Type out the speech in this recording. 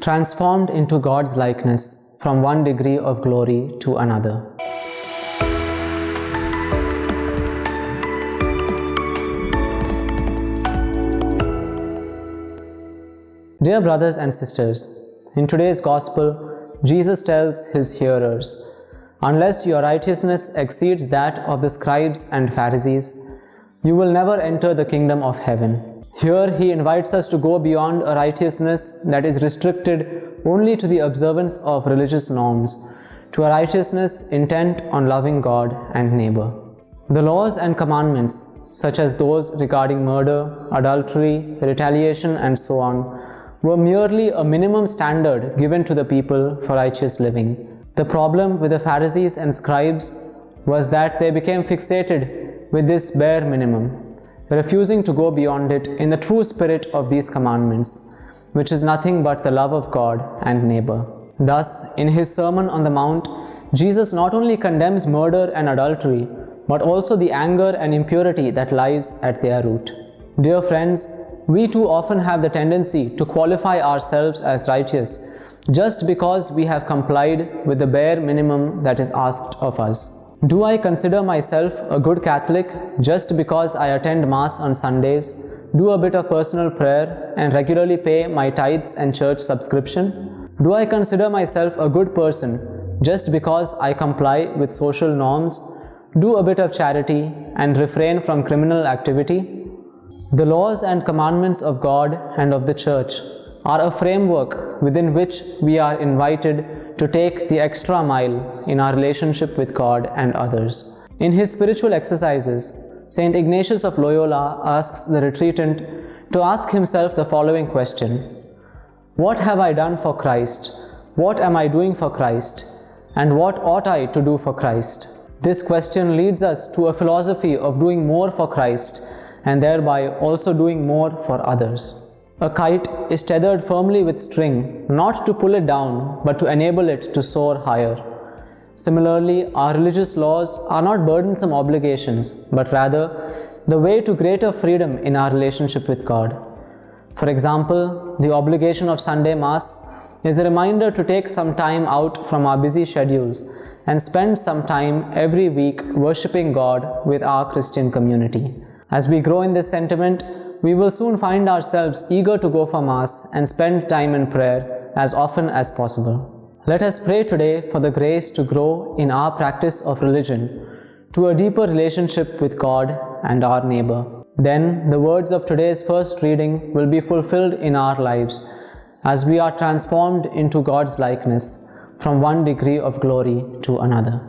transformed into God's likeness from one degree of glory to another. Dear brothers and sisters, in today's Gospel, Jesus tells His hearers, "Unless your righteousness exceeds that of the scribes and Pharisees, you will never enter the kingdom of heaven." Here He invites us to go beyond a righteousness that is restricted only to the observance of religious norms, to a righteousness intent on loving God and neighbor. The laws and commandments, such as those regarding murder, adultery, retaliation, and so on, were merely a minimum standard given to the people for righteous living. The problem with the Pharisees and scribes was that they became fixated with this bare minimum, refusing to go beyond it in the true spirit of these commandments, which is nothing but the love of God and neighbor. Thus, in His Sermon on the Mount, Jesus not only condemns murder and adultery, but also the anger and impurity that lies at their root. Dear friends, we too often have the tendency to qualify ourselves as righteous just because we have complied with the bare minimum that is asked of us. Do I consider myself a good Catholic just because I attend Mass on Sundays, do a bit of personal prayer, and regularly pay my tithes and church subscription? Do I consider myself a good person just because I comply with social norms, do a bit of charity, and refrain from criminal activity? The laws and commandments of God and of the Church are a framework within which we are invited to take the extra mile in our relationship with God and others. In his spiritual exercises, St. Ignatius of Loyola asks the retreatant to ask himself the following question: what have I done for Christ? What am I doing for Christ? And what ought I to do for Christ? This question leads us to a philosophy of doing more for Christ and thereby also doing more for others. A kite is tethered firmly with string, not to pull it down, but to enable it to soar higher. Similarly, our religious laws are not burdensome obligations, but rather the way to greater freedom in our relationship with God. For example, the obligation of Sunday Mass is a reminder to take some time out from our busy schedules and spend some time every week worshipping God with our Christian community. As we grow in this sentiment, we will soon find ourselves eager to go for Mass and spend time in prayer as often as possible. Let us pray today for the grace to grow in our practice of religion to a deeper relationship with God and our neighbor. Then the words of today's first reading will be fulfilled in our lives as we are transformed into God's likeness from one degree of glory to another.